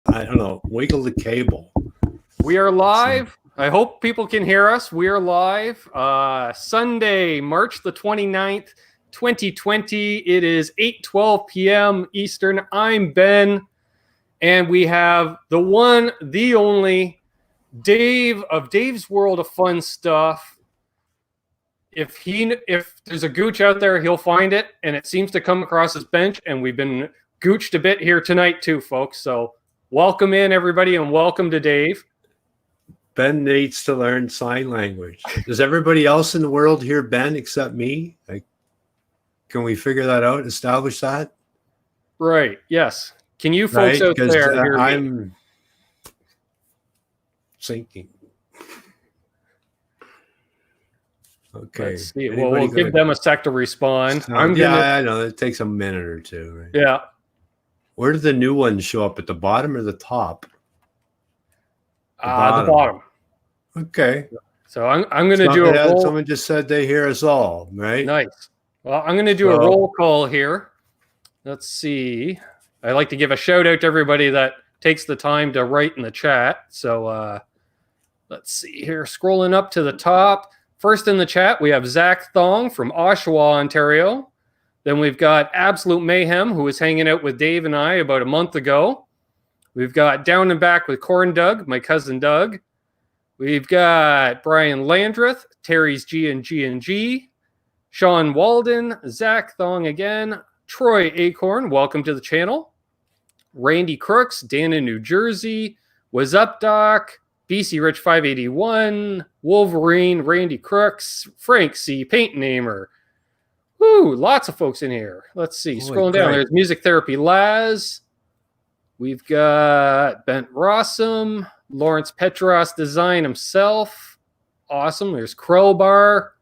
I don't know, wiggle the cable. We are live. I hope people can hear us. We are live. Sunday, March the 29th, 2020. It is 8:12 p.m. Eastern. I'm Ben, and we have the one, the only, Dave of Dave's World of Fun Stuff. If there's a gooch out there, he'll find it, and it seems to come across his bench, and we've been gooched a bit here tonight too, folks. So welcome in, everybody, and welcome to Dave. Ben needs to learn sign language. Does everybody else in the world hear Ben except me? Like, can we figure that out? Establish that? Right. Yes. Can you folks out there hear me? I'm sinking. Okay. Let's see. Well, we'll give them a sec to respond. I know. It takes a minute or two. Right? Yeah. Where did the new ones show up? At the bottom or the top? The bottom. Okay. So I'm going to do a roll. Someone just said they hear us all, right? Nice. Well, I'm going to do a roll call here. Let's see. I like to give a shout out to everybody that takes the time to write in the chat. So let's see here. Scrolling up to the top. First in the chat, we have Zach Thong from Oshawa, Ontario. Then we've got Absolute Mayhem, who was hanging out with Dave and I about a month ago. We've got Down and Back with Corn Doug, my cousin Doug. We've got Brian Landreth, Terry's G&G, Sean Walden, Zach Thong again, Troy Acorn, welcome to the channel. Randy Crooks, Dan in New Jersey, Was Up Doc, BC Rich 581, Wolverine, Randy Crooks, Frank C, Paint Namer. Woo, lots of folks in here. Let's see, scrolling down, there's Music Therapy Laz. We've got Bent Rossum, Lawrence Petross Design himself. Awesome. There's Crowbar.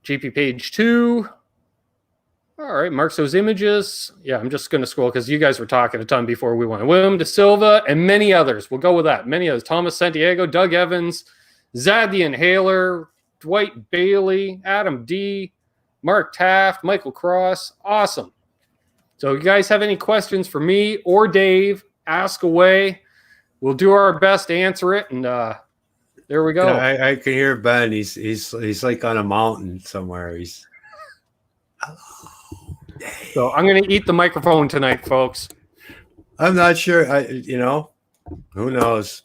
JP Page 2. All right, marks those images. Yeah, I'm just going to scroll because you guys were talking a ton before we went. William De Silva and many others. We'll go with that. Many others. Thomas Santiago, Doug Evans, Zad the Inhaler, Dwight Bailey, Adam D, Mark Taft, Michael Cross. Awesome. So if you guys have any questions for me or Dave, ask away. We'll do our best to answer it. And there we go. Yeah, I can hear Ben. He's like on a mountain somewhere. He's hello, Dave. So I'm going to eat the microphone tonight, folks. I'm not sure. Who knows?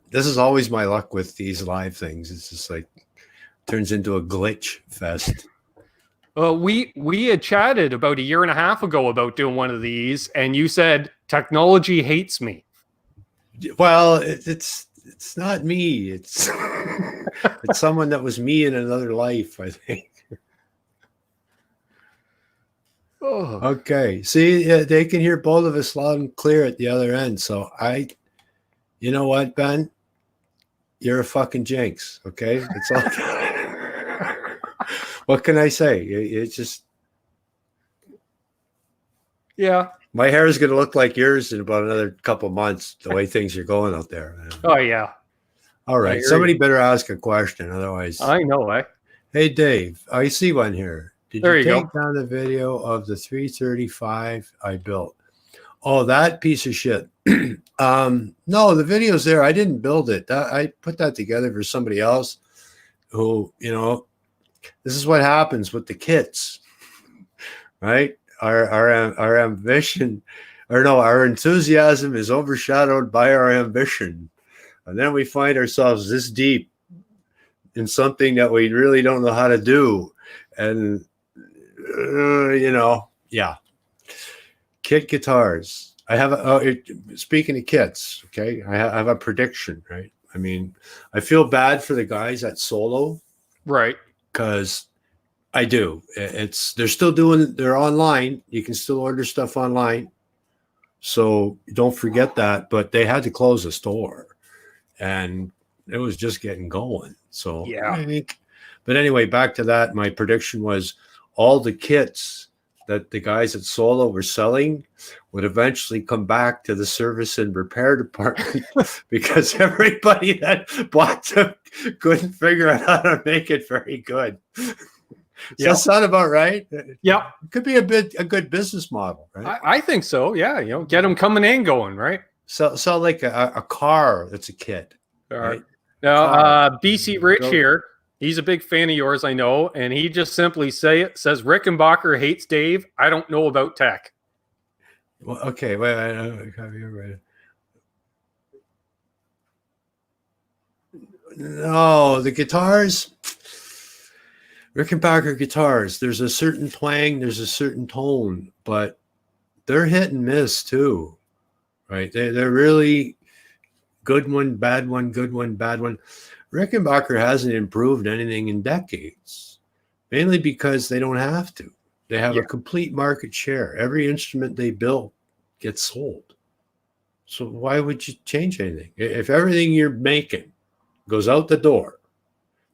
This is always my luck with these live things. It's just like turns into a glitch fest. We had chatted about a year and a half ago about doing one of these, and you said technology hates me. Well, it's not me. It's it's someone that was me in another life, I think. Oh. Okay. See, they can hear both of us loud and clear at the other end. So you know what, Ben? You're a fucking jinx. Okay, it's all. What can I say? It's just, yeah. My hair is going to look like yours in about another couple months. The way things are going out there. Oh yeah. All right. Somebody better ask a question, otherwise. I know. Hey Dave, I see one here. Did there you take go. down the video of the 335 I built? Oh, that piece of shit. No, the video's there. I didn't build it. I put that together for somebody else who, this is what happens with the kits, right? Our ambition, our enthusiasm is overshadowed by our ambition. And then we find ourselves this deep in something that we really don't know how to do. And, yeah. Kit guitars. I have speaking of kits, okay, I have a prediction, right? I mean, I feel bad for the guys at Solo. Right. Because I do. They're still doing, they're online. You can still order stuff online. So don't forget that. But they had to close the store. And it was just getting going. So yeah. But anyway, back to that. My prediction was all the kits that the guys at Solo were selling would eventually come back to the service and repair department because everybody that bought them couldn't figure out how to make it very good. Does that sound about right? Yep. It could be a good business model, right? I think so. Yeah. Get them coming and going, right? So like a car that's a kit. Right? Now, BC Rich here, he's a big fan of yours, I know, and he just simply says Rickenbacker hates Dave. I don't know about tech. Well, okay, wait. No, the guitars, Rickenbacker guitars, there's a certain twang, there's a certain tone, but they're hit and miss too, right? They're really good one, bad one, good one, bad one. Rickenbacker hasn't improved anything in decades, mainly because they don't have to. They have a complete market share. Every instrument they build gets sold. So why would you change anything? If everything you're making goes out the door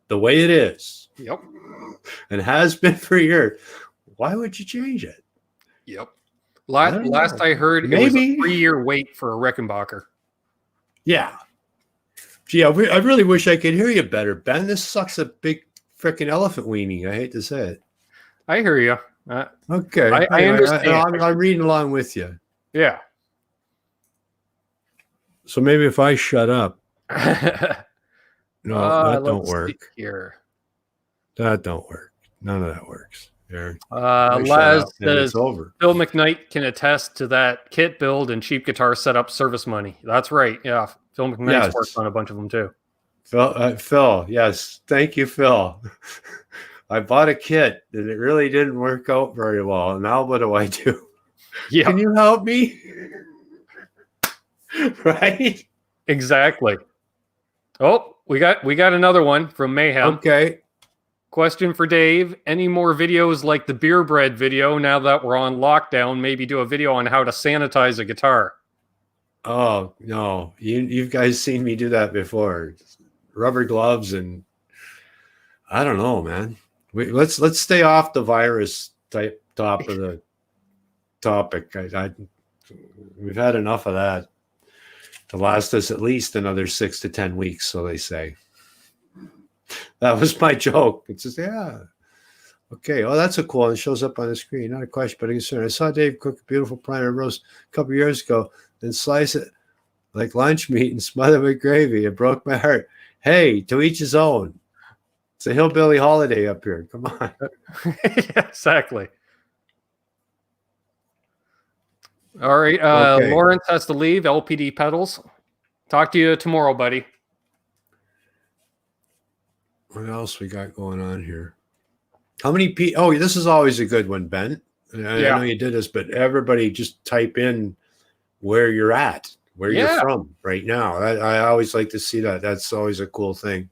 the way it is, and has been for years, why would you change it? Yep. Last I heard, it was a 3-year wait for a Rickenbacker. Yeah. Gee, I really wish I could hear you better, Ben. This sucks a big freaking elephant weenie. I hate to say it. I hear you. Okay. I understand. I'm reading along with you. Yeah. So maybe if I shut up. No, that don't work. Here. That don't work. None of that works. There. Laz says it's over. Phil McKnight can attest to that kit build and cheap guitar setup service money. That's right. Yeah. Phil McKnight's worked on a bunch of them too. Phil, yes. Thank you, Phil. I bought a kit and it really didn't work out very well. Now what do I do? Yeah. Can you help me? Right? Exactly. Oh, we got another one from Mayhem. Okay. Question for Dave. Any more videos like the beer bread video now that we're on lockdown? Maybe do a video on how to sanitize a guitar. Oh, no. You guys seen me do that before. Rubber gloves and I don't know, man. Let's stay off the virus type top of the topic. We've had enough of that to last us at least another 6 to 10 weeks, so they say. That was my joke. It's just, yeah. Okay. Oh, that's a cool one. It shows up on the screen. Not a question, but a concern. I saw Dave cook a beautiful prime roast a couple of years ago, then slice it like lunch meat and smother it with gravy. It broke my heart. Hey, to each his own. It's a hillbilly holiday up here. Come on. Yeah, exactly. All right. Okay. Lawrence has to leave. LPD pedals. Talk to you tomorrow, buddy. What else we got going on here? How many people? Oh, this is always a good one, Ben. I know you did this, but everybody just type in where you're at, where you're from right now. I always like to see that. That's always a cool thing,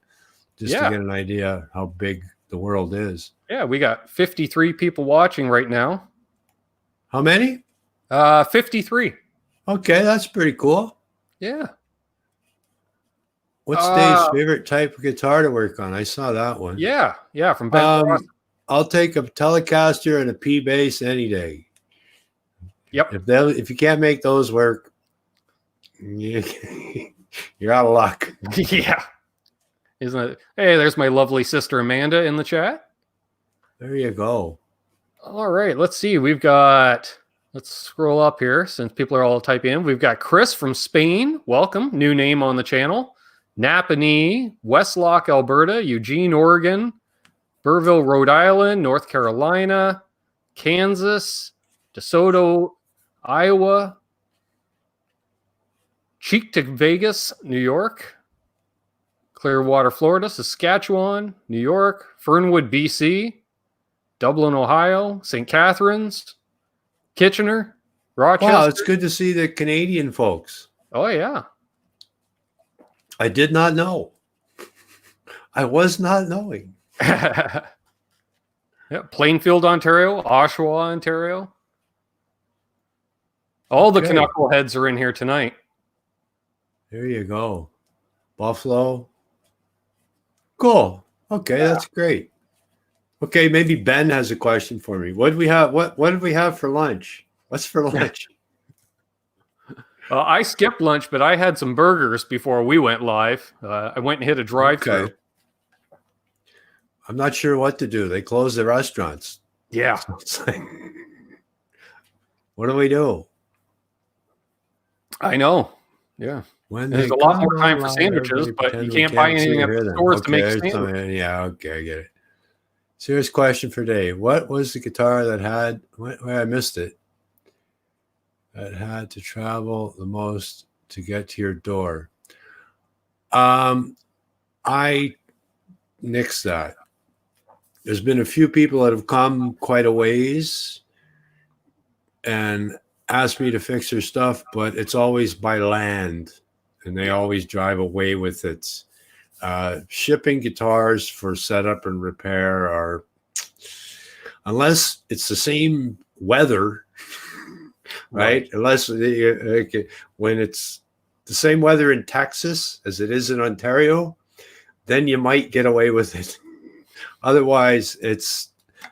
just to get an idea how big the world is. Yeah, we got 53 people watching right now. How many? 53. Okay, that's pretty cool. Yeah. What's Dave's favorite type of guitar to work on? I saw that one. Yeah, from Ben. I'll take a Telecaster and a P bass any day. Yep. If you can't make those work, you're out of luck. Yeah. Isn't it? Hey, there's my lovely sister Amanda in the chat. There you go. All right, let's see. Let's scroll up here since people are all typing in. We've got Chris from Spain. Welcome. New name on the channel. Napanee, Westlock, Alberta, Eugene, Oregon, Burville, Rhode Island, North Carolina, Kansas, DeSoto, Iowa, Cheektown, Vegas, New York, Clearwater, Florida, Saskatchewan, New York, Fernwood, BC, Dublin, Ohio, St. Catharines, Kitchener, Rochester. Wow, it's good to see the Canadian folks. Oh, yeah. I did not know. I was not knowing. Yeah, Plainfield, Ontario, Oshawa, Ontario. All the knuckleheads are in here tonight. There you go. Buffalo. Cool. Okay, that's great. Okay, maybe Ben has a question for me. What did we have? What did we have for lunch? What's for lunch? I skipped lunch, but I had some burgers before we went live. I went and hit a drive-thru. I'm not sure what to do. They closed the restaurants. Yeah. So it's like, what do we do? I know. Yeah. When There's they a lot come more time for alive, sandwiches, everybody but you pretend we can't buy see anything or at hear the them. stores to Okay, make there's sandwiches. yeah, okay, I get it. Serious question for Dave. What was the guitar that had, where I missed it, that had to travel the most to get to your door? I nixed that. There's been a few people that have come quite a ways and asked me to fix their stuff, but it's always by land, and they always drive away with it. Shipping guitars for setup and repair are, unless it's the same weather, right? Unless when it's the same weather in Texas as it is in Ontario, then you might get away with it. Otherwise, it's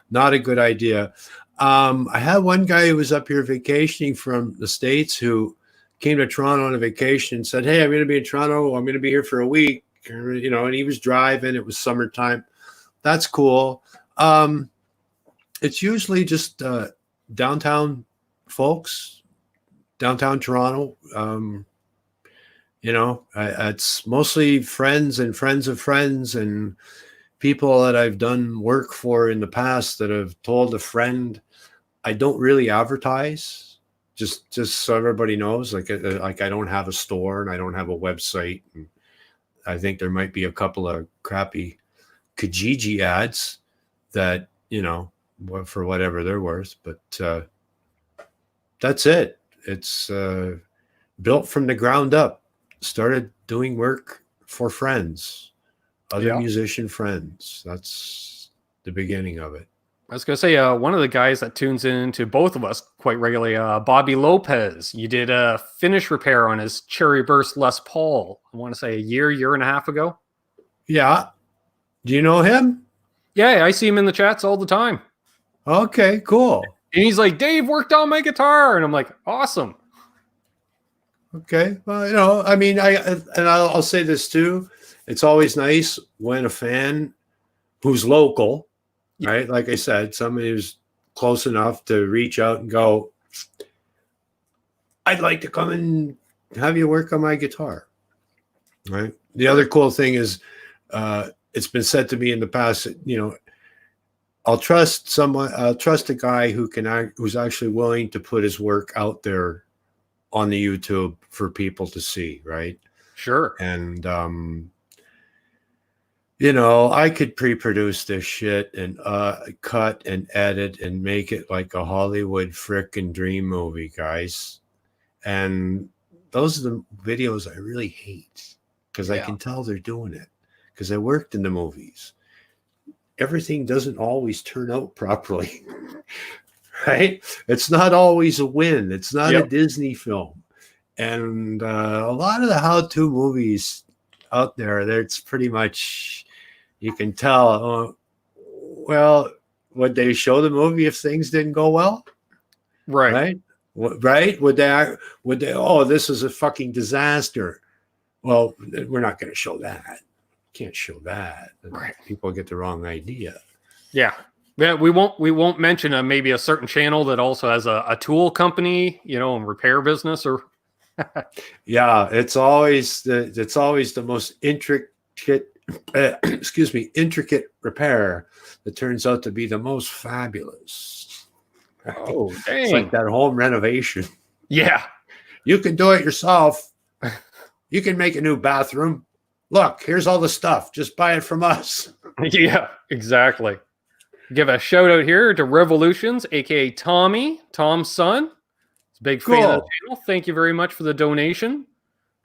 not a good idea. I had one guy who was up here vacationing from the States who came to Toronto on a vacation and said, hey, I'm going to be in Toronto. I'm going to be here for a week. You know, and he was driving. It was summertime. That's cool. It's usually just downtown folks, downtown Toronto. You know, it's mostly friends and friends of friends and people that I've done work for in the past that have told a friend. I don't really advertise, just so everybody knows. Like I don't have a store and I don't have a website. And I think there might be a couple of crappy Kijiji ads that, you know, for whatever they're worth. But that's it. It's built from the ground up. Started doing work for friends, other musician friends. That's the beginning of it. I was going to say, one of the guys that tunes into both of us quite regularly, Bobby Lopez, you did a finish repair on his Cherry Burst Les Paul, I want to say a year and a half ago. Yeah. Do you know him? Yeah, I see him in the chats all the time. Okay, cool. And he's like, Dave worked on my guitar. And I'm like, awesome. Okay. Well, you know, I mean, I'll say this too. It's always nice when a fan who's local, right? Like I said, somebody who's close enough to reach out and go, I'd like to come and have you work on my guitar. Right. The other cool thing is, it's been said to me in the past, you know, I'll trust a guy who's actually willing to put his work out there on the YouTube for people to see. Right. Sure. And, you know, I could pre-produce this shit and cut and edit and make it like a Hollywood frickin' dream movie, guys. And those are the videos I really hate because I can tell they're doing it because I worked in the movies. Everything doesn't always turn out properly, right? It's not always a win. It's not a Disney film. And a lot of the how-to movies out there, it's pretty much, you can tell, well, would they show the movie if things didn't go well? Right. Right? Would they, oh, this is a fucking disaster. Well, we're not going to show that. Can't show that. Right. People get the wrong idea. Yeah. Yeah, we won't mention maybe a certain channel that also has a tool company, you know, and repair business or yeah, it's always the most intricate intricate repair that turns out to be the most fabulous. Right? Oh, dang. It's like that home renovation. Yeah. You can do it yourself. You can make a new bathroom. Look, here's all the stuff. Just buy it from us. Yeah, exactly. Give a shout out here to Revolutions, aka Tommy, Tom's son. He's a big fan of the channel. Thank you very much for the donation.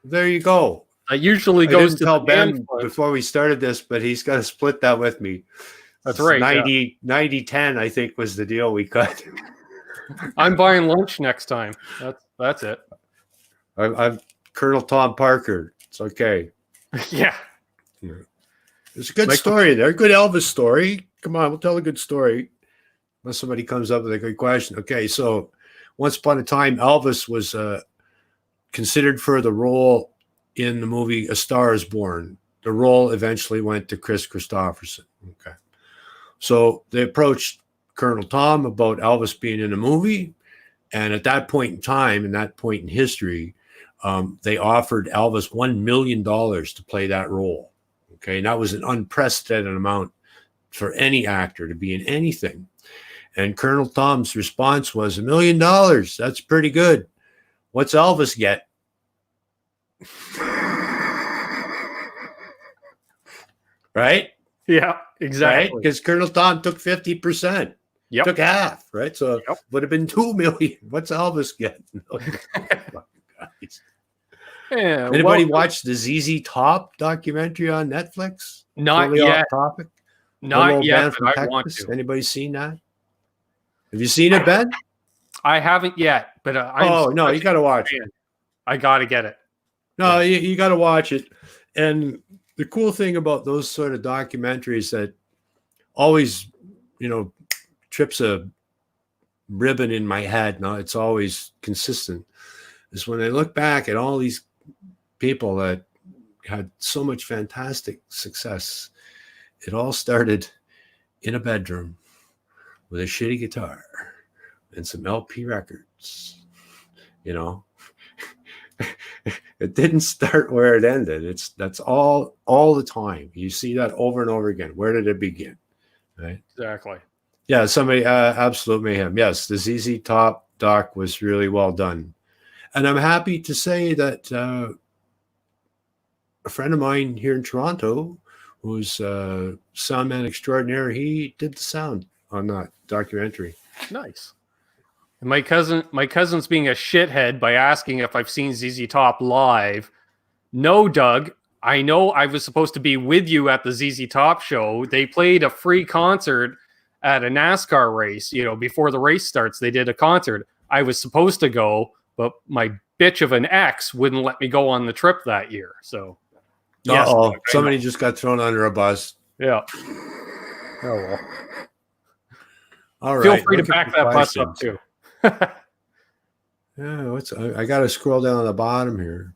There you go. It usually goes to tell Ben before we started this, but he's got to split that with me. That's right. 90-10, I think, was the deal we cut. I'm buying lunch next time. That's it. I'm Colonel Tom Parker. It's okay. Yeah. It's a good story there. Good Elvis story. Come on, we'll tell a good story. Unless somebody comes up with a good question. Okay, so once upon a time, Elvis was considered for the role in the movie A Star is Born. The role eventually went to Chris Christopherson. Okay. So they approached Colonel Tom about Elvis being in a movie. And at that point in time, in that point in history, they offered Elvis $1 million to play that role. Okay. And that was an unprecedented amount for any actor to be in anything. And Colonel Tom's response was $1 million. That's pretty good. What's Elvis get? Right? Yeah, exactly. Right? Because Colonel Tom took 50%. Yep. Took half, right? So it would have been $2 million. What's Elvis get? Yeah, anybody watch the ZZ Top documentary on Netflix? Not Totally yet. off topic. Not yet, but I want to. Anybody seen that? Have you seen it, Ben? I haven't yet, but no, you got to watch it. I got to get it. No, you got to watch it. And the cool thing about those sort of documentaries that always, trips a ribbon in my head. No, it's always consistent. Is when I look back at all these people that had so much fantastic success. It all started in a bedroom with a shitty guitar and some LP records. It didn't start where it ended. That's all the time. You see that over and over again. Where did it begin? Right? Exactly. Yeah, somebody, Absolute Mayhem. Yes, the ZZ Top doc was really well done. And I'm happy to say that a friend of mine here in Toronto, who's soundman extraordinaire, he did the sound on that documentary. Nice. And my cousin's being a shithead by asking if I've seen ZZ Top live. No, Doug. I know I was supposed to be with you at the ZZ Top show. They played a free concert at a NASCAR race. Before the race starts, they did a concert. I was supposed to go, but my bitch of an ex wouldn't let me go on the trip that year. So, yes, somebody just got thrown under a bus. Yeah. Oh well. All right. Feel free to back that bus up too. Yeah, I got to scroll down to the bottom here.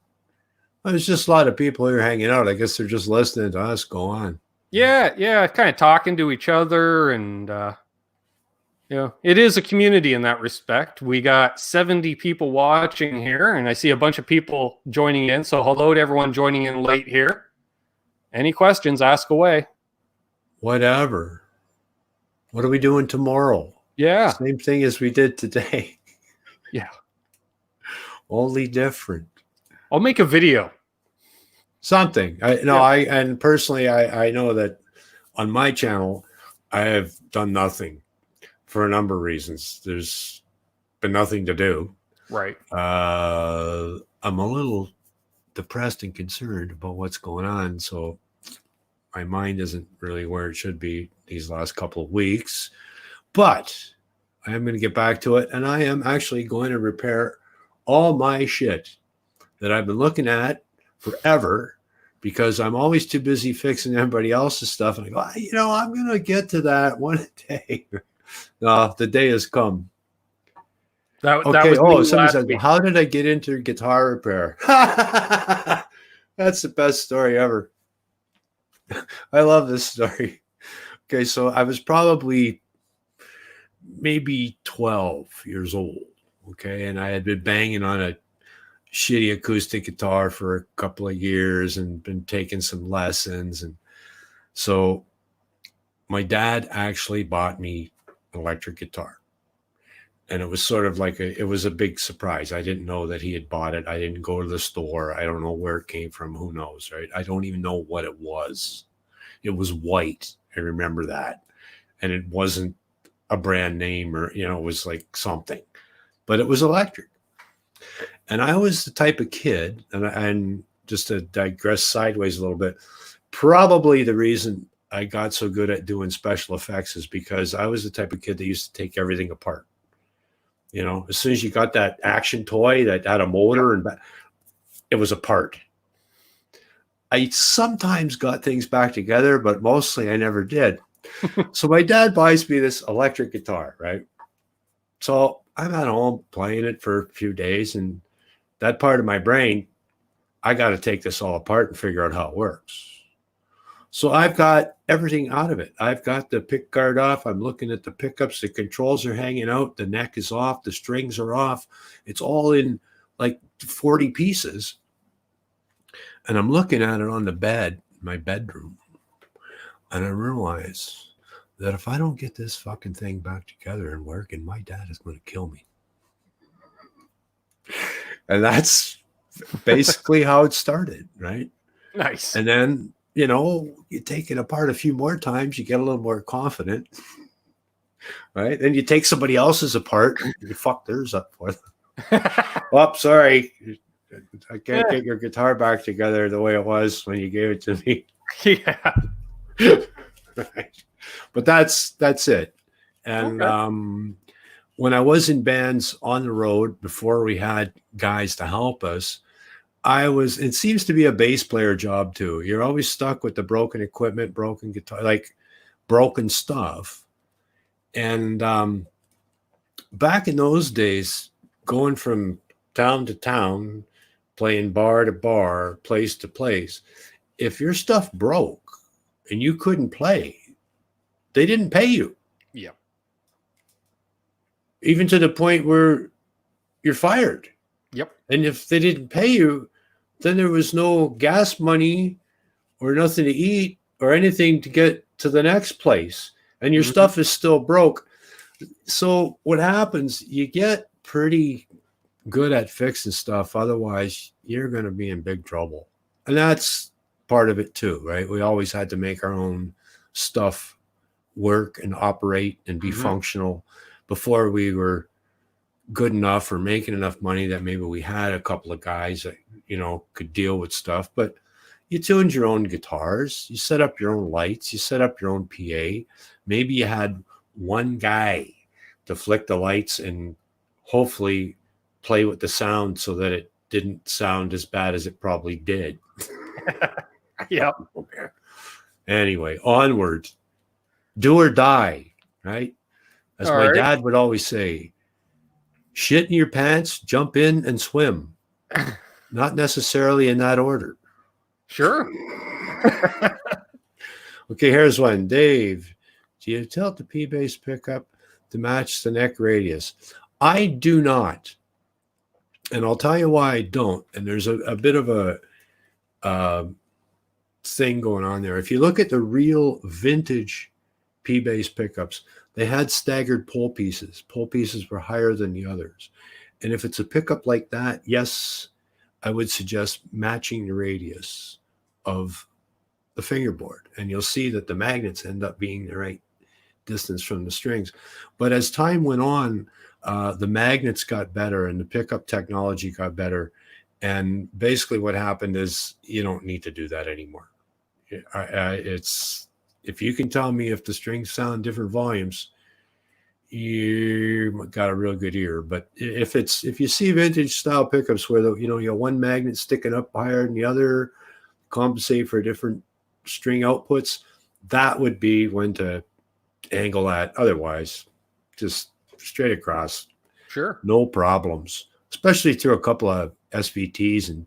There's just a lot of people here hanging out. I guess they're just listening to us go on. Yeah, kind of talking to each other, and it is a community in that respect. We got 70 people watching here, and I see a bunch of people joining in. So hello to everyone joining in late here. Any questions, ask away. Whatever. What are we doing tomorrow? Yeah. Same thing as we did today. Yeah. Only different. I'll make a video. Something. And personally, I know that on my channel, I have done nothing for a number of reasons. There's been nothing to do. Right. I'm a little depressed and concerned about what's going on. So my mind isn't really where it should be these last couple of weeks. But I am going to get back to it. And I am actually going to repair all my shit that I've been looking at forever, because I'm always too busy fixing everybody else's stuff. And I go, I'm going to get to that one day. No, the day has come. That was somebody said, how did I get into guitar repair? That's the best story ever. I love this story. Okay, so I was probably maybe 12 years old. Okay, and I had been banging on a shitty acoustic guitar for a couple of years and been taking some lessons. And so my dad actually bought me an electric guitar. And it was sort of like it was a big surprise. I didn't know that he had bought it. I didn't go to the store. I don't know where it came from. Who knows, right? I don't even know what it was. It was white. I remember that. And it wasn't a brand name or, it was like something. But it was electric. And I was the type of kid, and just to digress sideways a little bit, probably the reason I got so good at doing special effects is because I was the type of kid that used to take everything apart. As soon as you got that action toy that had a motor and it was a part. I sometimes got things back together, but mostly I never did. So my dad buys me this electric guitar, right? So I'm at home playing it for a few days, and that part of my brain, I got to take this all apart and figure out how it works. So I've got everything out of it. I've got the pick guard off. I'm looking at the pickups. The controls are hanging out. The neck is off. The strings are off. It's all in like 40 pieces. And I'm looking at it on the bed, my bedroom. And I realize that if I don't get this fucking thing back together and working, my dad is going to kill me. And that's basically how it started, right? Nice. And then, you know, you take it apart a few more times, you get a little more confident, right? Then you take somebody else's apart, and you fuck theirs up for them. Oh, sorry. I can't get your guitar back together the way it was when you gave it to me. Yeah. Right. But that's it. And when I was in bands on the road, before we had guys to help us, it seems to be a bass player job too. You're always stuck with the broken equipment, broken guitar, like broken stuff. And back in those days, going from town to town, playing bar to bar, place to place, if your stuff broke and you couldn't play, they didn't pay you. Yeah. Even to the point where you're fired. Yep. And if they didn't pay you, then there was no gas money or nothing to eat or anything to get to the next place. And your stuff is still broke. So what happens, you get pretty good at fixing stuff. Otherwise, you're going to be in big trouble. And that's part of it too, right? We always had to make our own stuff work and operate and be functional before we were good enough or making enough money that maybe we had a couple of guys that, you know, could deal with stuff. But you tuned your own guitars, you set up your own lights, you set up your own PA. Maybe you had one guy to flick the lights and hopefully play with the sound so that it didn't sound as bad as it probably did. Yep. Anyway, onward. Do or die, right? As my dad would always say, shit in your pants, jump in and swim. Not necessarily in that order. Sure. Okay, here's one. Dave, do you tilt the P-bass pickup to match the neck radius? I do not. And I'll tell you why I don't. And there's a bit of a thing going on there. If you look at the real vintage P-bass pickups, they had staggered pole pieces. Pole pieces were higher than the others. And if it's a pickup like that, yes, I would suggest matching the radius of the fingerboard. And you'll see that the magnets end up being the right distance from the strings. But as time went on, the magnets got better and the pickup technology got better. And basically what happened is you don't need to do that anymore. It's if you can tell me if the strings sound different volumes, you got a real good ear. But if you see vintage style pickups where you have one magnet sticking up higher than the other, compensate for different string outputs, that would be when to angle that. Otherwise, just straight across. Sure. No problems. Especially through a couple of SVTs and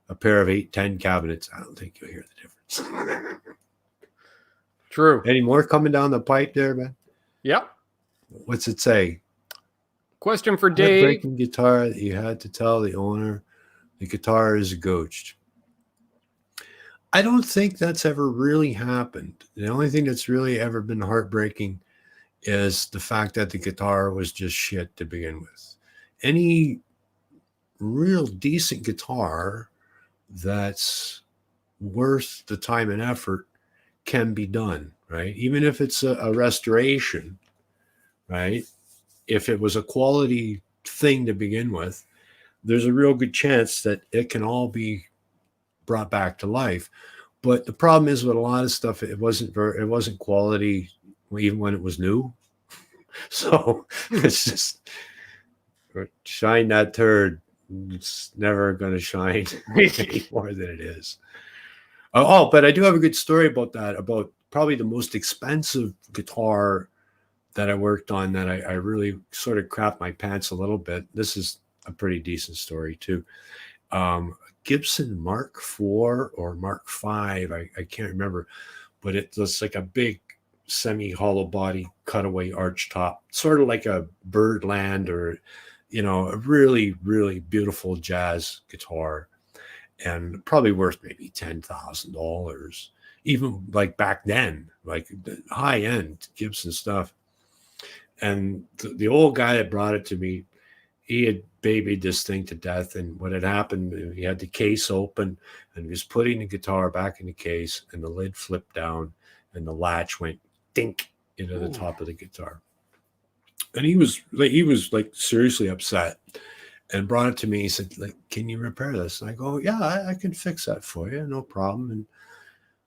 a pair of 810 cabinets. I don't think you'll hear the difference. True. Any more coming down the pipe there, man? Yep. What's it say? Question for Dave. Breaking guitar that you had to tell the owner the guitar is gouged. I don't think that's ever really happened. The only thing that's really ever been heartbreaking is the fact that the guitar was just shit to begin with. Any real decent guitar that's worth the time and effort can be done, right? Even if it's a restoration, right? If it was a quality thing to begin with, there's a real good chance that it can all be brought back to life. But the problem is with a lot of stuff, it wasn't quality even when it was new. So it's just shine that turd. It's never going to shine any more than it is. Oh, but I do have a good story about that, about probably the most expensive guitar that I worked on that I really sort of crapped my pants a little bit. This is a pretty decent story too. Gibson Mark IV or Mark V, I can't remember, but it looks like a big semi-hollow body cutaway arch top, sort of like a Birdland or, you know, a really, really beautiful jazz guitar, and probably worth maybe $10,000, even like back then, like the high-end Gibson stuff. And the old guy that brought it to me, he had babied this thing to death. And what had happened, he had the case open and he was putting the guitar back in the case, and the lid flipped down and the latch went dink into the top of the guitar. And he was like seriously upset and brought it to me. He said, like, can you repair this? And I go, yeah, I can fix that for you. No problem. And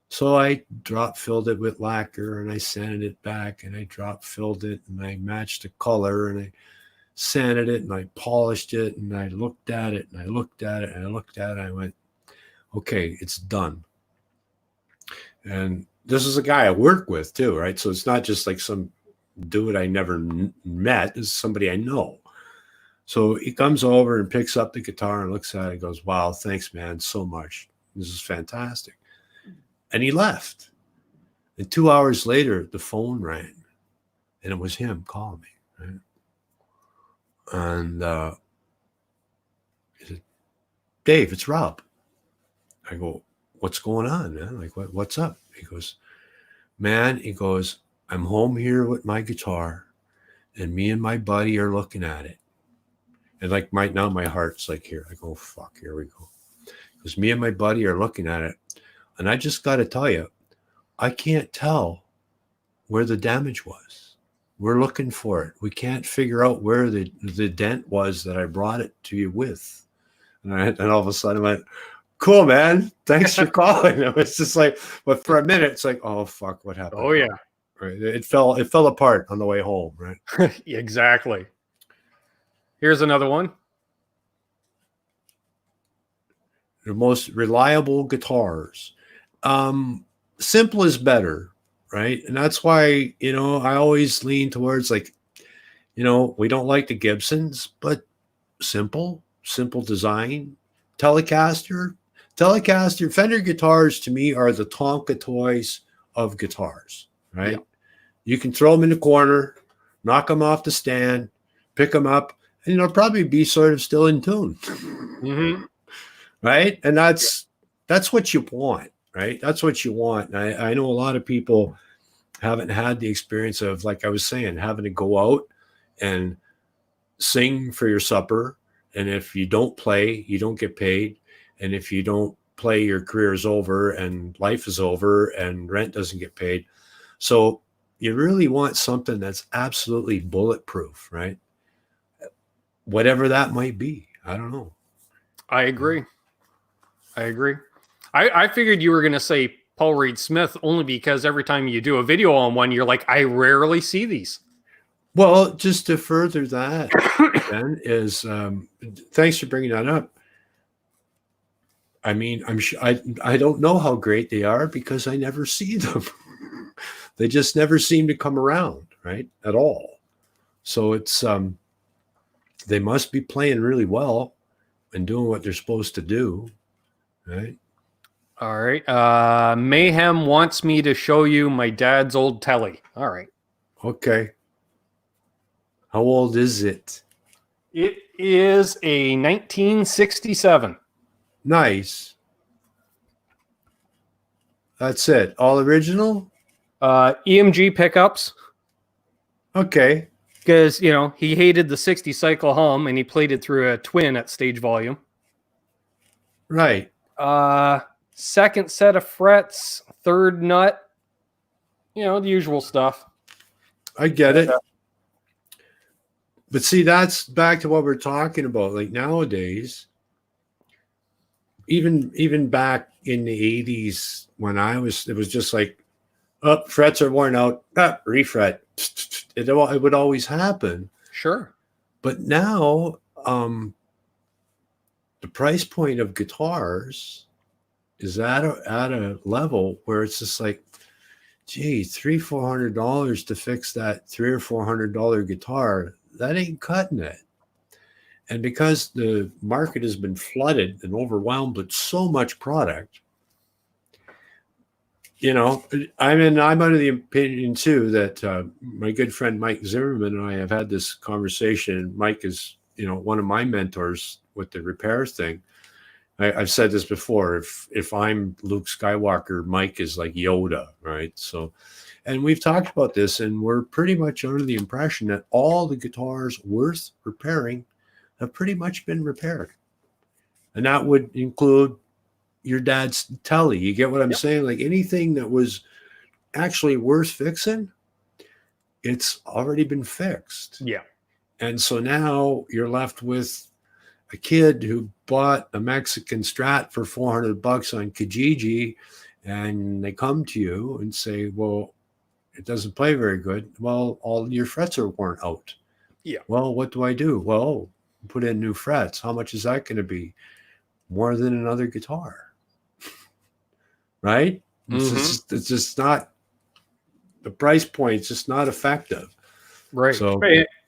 so I drop filled it with lacquer and I sanded it back, and I drop filled it and I matched the color, and I sanded it and I polished it, and I looked at it and I looked at it and I looked at it. And I went, okay, it's done. And this is a guy I work with too, right? So it's not just like some dude I never met. This is somebody I know. So he comes over and picks up the guitar and looks at it and goes, wow, thanks, man, so much. This is fantastic. And he left. And 2 hours later, the phone rang, and it was him calling me, right? And he said, Dave, it's Rob. I go, what's going on, man? Like, what's up? He goes, man, he goes, I'm home here with my guitar, and me and my buddy are looking at it. And like now my heart's like here. I go, fuck, here we go. Because me and my buddy are looking at it. And I just got to tell you, I can't tell where the damage was. We're looking for it. We can't figure out where the dent was that I brought it to you with. And all of a sudden I went, cool, man. Thanks for calling. It was just like, but for a minute, it's like, oh, fuck, what happened? Oh, yeah. Right. It fell apart on the way home, right? Exactly. Here's another one. The most reliable guitars. Simple is better, right? And that's why, you know, I always lean towards, like, you know, we don't like the Gibsons, but simple design. Telecaster, Fender guitars to me are the Tonka toys of guitars, right? Yeah. You can throw them in the corner, knock them off the stand, pick them up, and they'll probably be sort of still in tune. Mm-hmm. Right? And that's what you want, right? That's what you want. And I know a lot of people haven't had the experience of, like I was saying, having to go out and sing for your supper. And if you don't play, you don't get paid. And if you don't play, your career is over and life is over and rent doesn't get paid. So you really want something that's absolutely bulletproof, right? Whatever that might be. I don't know. I agree. I figured you were going to say Paul Reed Smith only because every time you do a video on one, you're like, I rarely see these. Well, just to further that, Ben, is thanks for bringing that up. I mean, I'm sure I don't know how great they are because I never see them. They just never seem to come around, right, at all. So it's they must be playing really well and doing what they're supposed to do, right? All right. Mayhem wants me to show you my dad's old telly. All right. Okay. How old is it? It is a 1967. Nice. That's it. All original? EMG pickups. Okay. Because, you know, he hated the 60 cycle hum and he played it through a twin at stage volume. Right. Second set of frets, third nut, you know, the usual stuff. I get it. But see, that's back to what we're talking about. Like nowadays, even back in the 80s when it was just like, oh, frets are worn out, refret. It would always happen. Sure. But now, the price point of guitars is at a level where it's just like, gee, $300-400 to fix that $300 or $400 guitar, that ain't cutting it. And because the market has been flooded and overwhelmed with so much product, you know, I'm under the opinion too that my good friend Mike Zimmerman and I have had this conversation. Mike is, you know, one of my mentors with the repairs thing. I've said this before. If I'm Luke Skywalker, Mike is like Yoda, right? So, and we've talked about this, and we're pretty much under the impression that all the guitars worth repairing have pretty much been repaired, and that would include your dad's telly. You get what I'm saying? Like anything that was actually worth fixing, it's already been fixed. Yeah. And so now you're left with a kid who bought a Mexican Strat for $400 on Kijiji, and they come to you and say, well, it doesn't play very good. Well, all your frets are worn out. Yeah. Well, what do I do? Well, put in new frets. How much is that going to be? More than another guitar. Right? It's just not, the price point's just not effective. Right. So,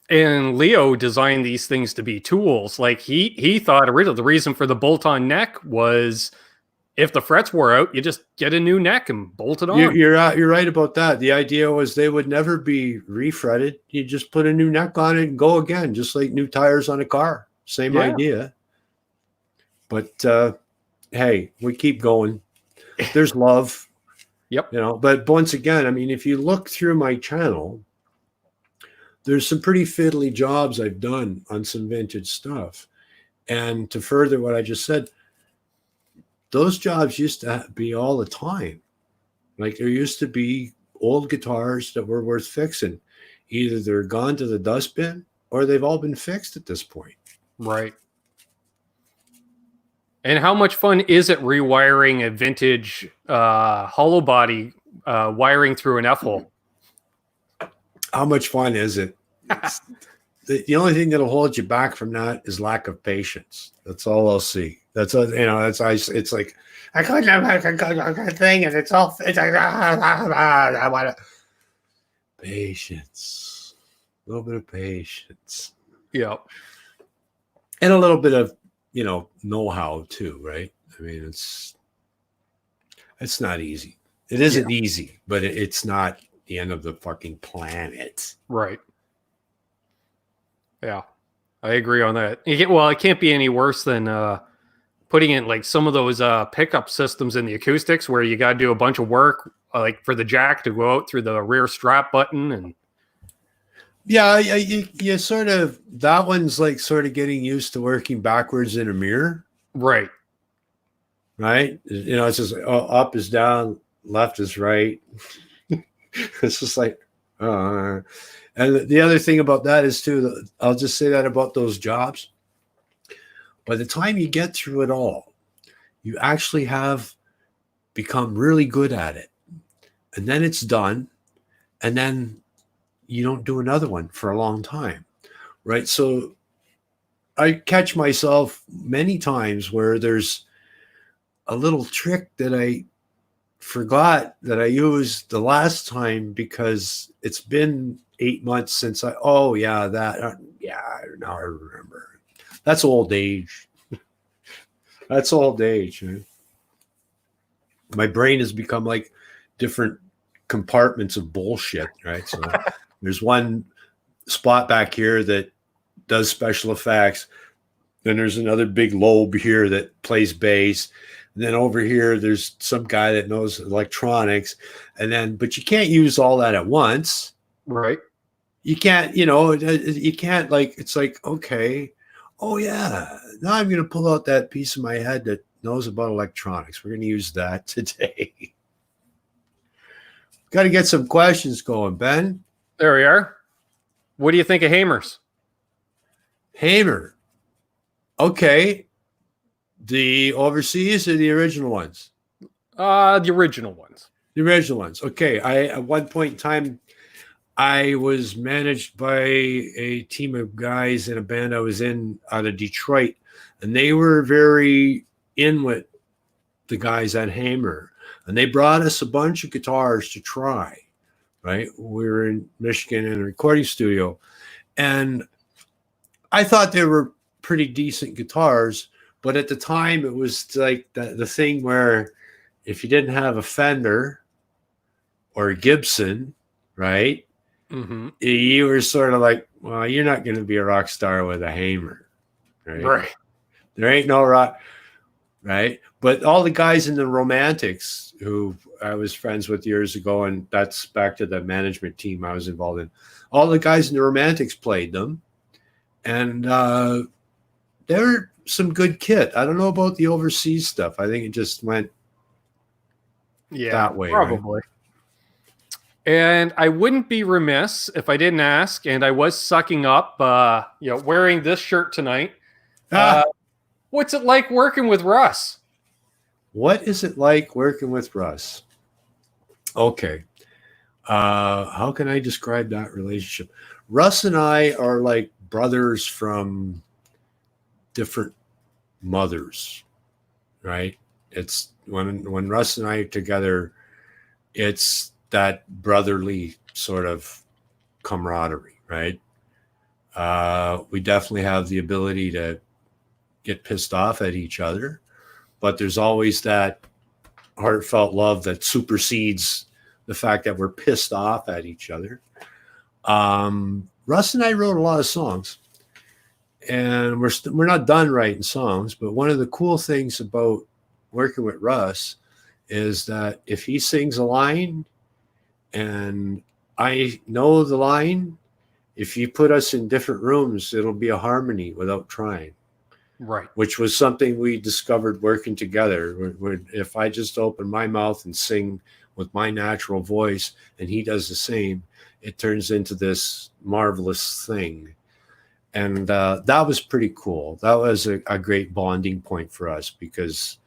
and Leo designed these things to be tools. Like he thought originally the reason for the bolt-on neck was if the frets wore out, you just get a new neck and bolt it on. You're right about that. The idea was they would never be refretted. You just put a new neck on it and go again, just like new tires on a car. Same idea. But hey, we keep going. There's love. Yep. You know, but once again, I mean, if you look through my channel, there's some pretty fiddly jobs I've done on some vintage stuff. And to further what I just said, those jobs used to be all the time. Like there used to be old guitars that were worth fixing. Either they're gone to the dustbin or they've all been fixed at this point. Right. And how much fun is it rewiring a vintage hollow body wiring through an F-hole? How much fun is it? The only thing that'll hold you back from that is lack of patience. That's all I'll see. That's all, you know. It's like I couldn't have a thing, and it's like I want to patience, a little bit of patience. Yeah, and a little bit of know-how too, right? I mean, it's not easy. It isn't easy, but it's not the end of the fucking planet. Right. Yeah, I agree on that. It can't be any worse than putting in like some of those pickup systems in the acoustics where you got to do a bunch of work, like for the jack to go out through the rear strap button. And you sort of, that one's like sort of getting used to working backwards in a mirror. Right. You know, it's just up is down, left is right. It's just like, and the other thing about that is too, I'll just say that about those jobs. By the time you get through it all, you actually have become really good at it. And then it's done. And then you don't do another one for a long time. Right. So I catch myself many times where there's a little trick that I forgot that I used the last time because it's been 8 months since now I remember. That's old age. That's old age. Right? My brain has become like different compartments of bullshit, right? So there's one spot back here that does special effects. Then there's another big lobe here that plays bass. And then over here, there's some guy that knows electronics. But you can't use all that at once. Right. You can't, you can't it's like, okay, oh yeah, now I'm going to pull out that piece of my head that knows about electronics. We're going to use that today. Got to get some questions going, Ben. There we are. What do you think of Hamers? Hamer. Okay. The overseas or the original ones? The original ones. The original ones. Okay. At one point in time, I was managed by a team of guys in a band I was in out of Detroit, and they were very in with the guys at Hamer, and they brought us a bunch of guitars to try, right? We were in Michigan in a recording studio, and I thought they were pretty decent guitars, but at the time it was like the thing where if you didn't have a Fender or Gibson, right? Mm-hmm. You were sort of like, well, you're not going to be a rock star with a Hamer, right? Right. There ain't no rock, right? But all the guys in the Romantics who I was friends with years ago, and that's back to the management team I was involved in, all the guys in the Romantics played them. And they're some good kit. I don't know about the overseas stuff. I think it just went that way. Probably. Right? And I wouldn't be remiss if I didn't ask, and I was sucking up, wearing this shirt tonight. What's it like working with Russ? What is it like working with Russ? Okay. How can I describe that relationship? Russ and I are like brothers from different mothers, right? It's when Russ and I are together, it's that brotherly sort of camaraderie, right? We definitely have the ability to get pissed off at each other, but there's always that heartfelt love that supersedes the fact that we're pissed off at each other. Russ and I wrote a lot of songs, and we're not done writing songs, but one of the cool things about working with Russ is that if he sings a line and I know the line, if you put us in different rooms, it'll be a harmony without trying. Right. Which was something we discovered working together. If I just open my mouth and sing with my natural voice and he does the same, it turns into this marvelous thing. And that was pretty cool. That was a great bonding point for us, because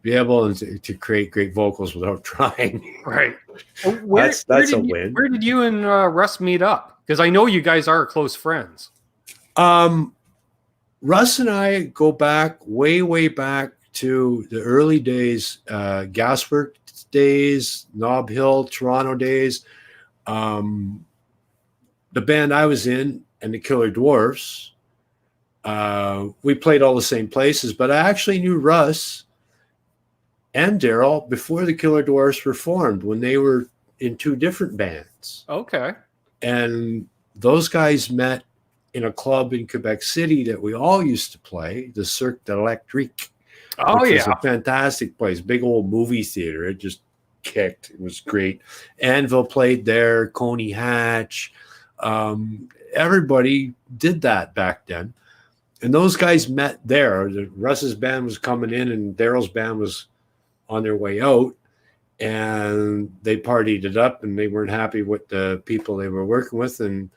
be able to create great vocals without trying. Right. That's a win. Where did you and Russ meet up? Because I know you guys are close friends. Russ and I go back way back to the early days, Gasworks days, Nob Hill, Toronto days. The band I was in and the Killer Dwarfs, we played all the same places, but I actually knew Russ and Daryl before the Killer Dwarfs were formed, when they were in two different bands. Okay. And those guys met in a club in Quebec City that we all used to play, the Cirque d'Electrique. Oh, which yeah. was a fantastic place, big old movie theater. It just kicked. It was great. Anvil played there, Coney Hatch. Everybody did that back then. And those guys met there. Russ's band was coming in and Daryl's band was on their way out. And they partied it up, and they weren't happy with the people they were working with. And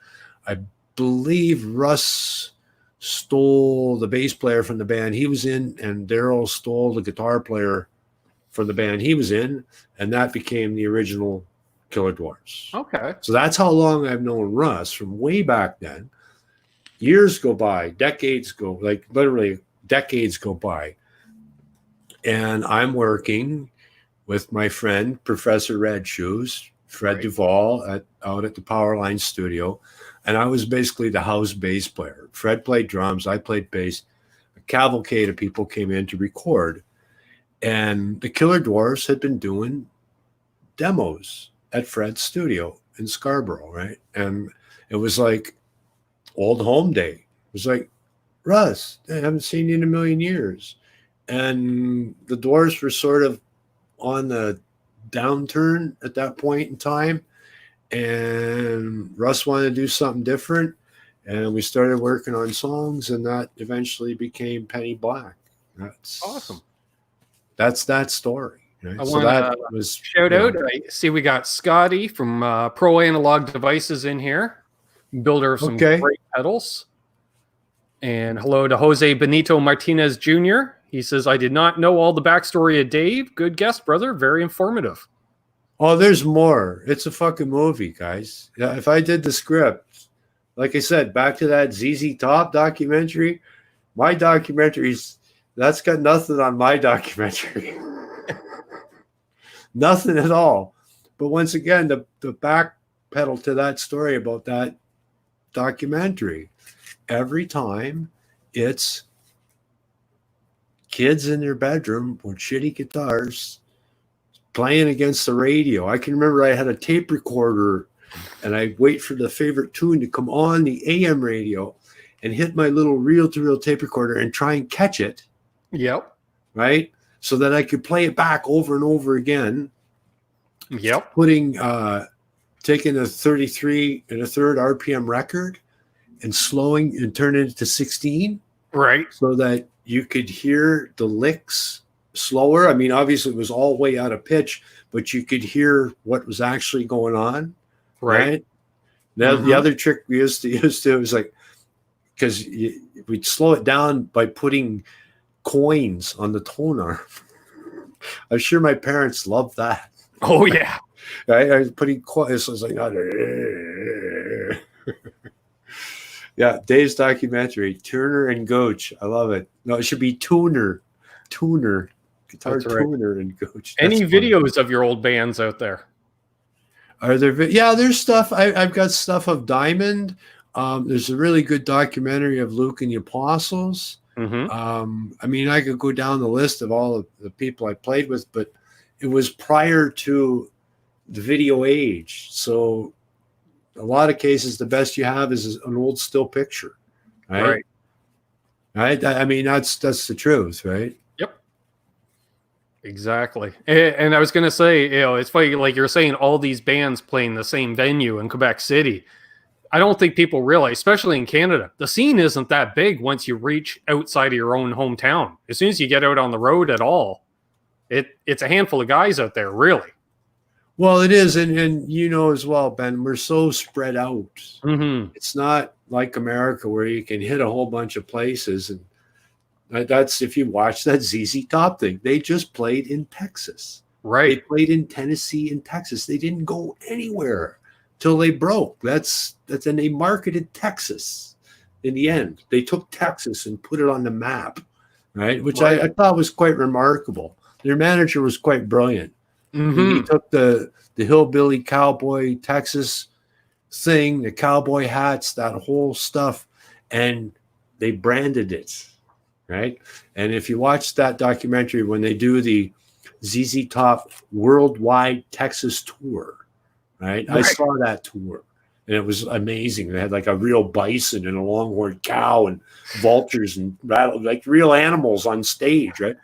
I believe Russ stole the bass player from the band he was in, and Daryl stole the guitar player from the band he was in, and that became the original Killer Dwarfs. Okay. So that's how long I've known Russ, from way back then. Years go by, decades go, like literally decades go by, and I'm working with my friend Professor Red Shoes, Fred Duvall, out at the Powerline studio. And I was basically the house bass player. Fred played drums, I played bass. A cavalcade of people came in to record. And the Killer Dwarfs had been doing demos at Fred's studio in Scarborough, right? And it was like old home day. It was like, Russ, I haven't seen you in a million years. And the Dwarfs were sort of on the downturn at that point in time. And Russ wanted to do something different, and we started working on songs, and that eventually became Penny Black. That's awesome. That's that story. Right? I want to shout out. I see we got Scotty from Pro Analog Devices in here, builder of some great pedals. And hello to Jose Benito Martinez Jr. He says, I did not know all the backstory of Dave. Good guest, brother. Very informative. Oh, there's more. It's a fucking movie, guys. Yeah, if I did the script, like I said, back to that ZZ Top documentary, my documentaries, that's got nothing on my documentary. Nothing at all. But once again, the back pedal to that story about that documentary, every time it's kids in their bedroom with shitty guitars playing against the radio. I can remember I had a tape recorder and I'd wait for the favorite tune to come on the AM radio and hit my little reel-to-reel tape recorder and try and catch it. Yep. Right? So that I could play it back over and over again. Yep. Taking a 33 and a third RPM record and slowing and turning it to 16. Right. So that you could hear the licks slower. I mean, obviously it was all way out of pitch, but you could hear what was actually going on. Right. Now, the other trick we used to was like, because we'd slow it down by putting coins on the tone arm. I'm sure my parents loved that. Oh, yeah. Right? I was putting coins. So I was like, yeah, Dave's documentary, Turner and Gooch. I love it. No, it should be Tuner, guitar That's right. tuner and Gooch. Any videos of your old bands out there? Are there? Yeah, there's stuff. I've got stuff of Diamond. There's a really good documentary of Luke and the Apostles. I mean, I could go down the list of all of the people I played with, but it was prior to the video age. So a lot of cases, the best you have is an old still picture. Right. I mean, that's the truth, right? Yep. Exactly. And I was going to say, it's funny, like you're saying, all these bands playing the same venue in Quebec City. I don't think people realize, especially in Canada, the scene isn't that big once you reach outside of your own hometown. As soon as you get out on the road at all, it's a handful of guys out there, really. Well, it is. And you know as well, Ben, we're so spread out. It's not like America where you can hit a whole bunch of places. And that's, if you watch that ZZ Top thing, they just played in Texas. Right. They played in Tennessee and Texas. They didn't go anywhere till they broke. And they marketed Texas in the end. They took Texas and put it on the map, right? Which I thought was quite remarkable. Their manager was quite brilliant. He took the hillbilly cowboy Texas thing, the cowboy hats, that whole stuff, and they branded it, right? And if you watch that documentary when they do the ZZ Top worldwide Texas tour, right? I saw that tour. And it was amazing. They had like a real bison and a longhorn cow and vultures and like real animals on stage, right?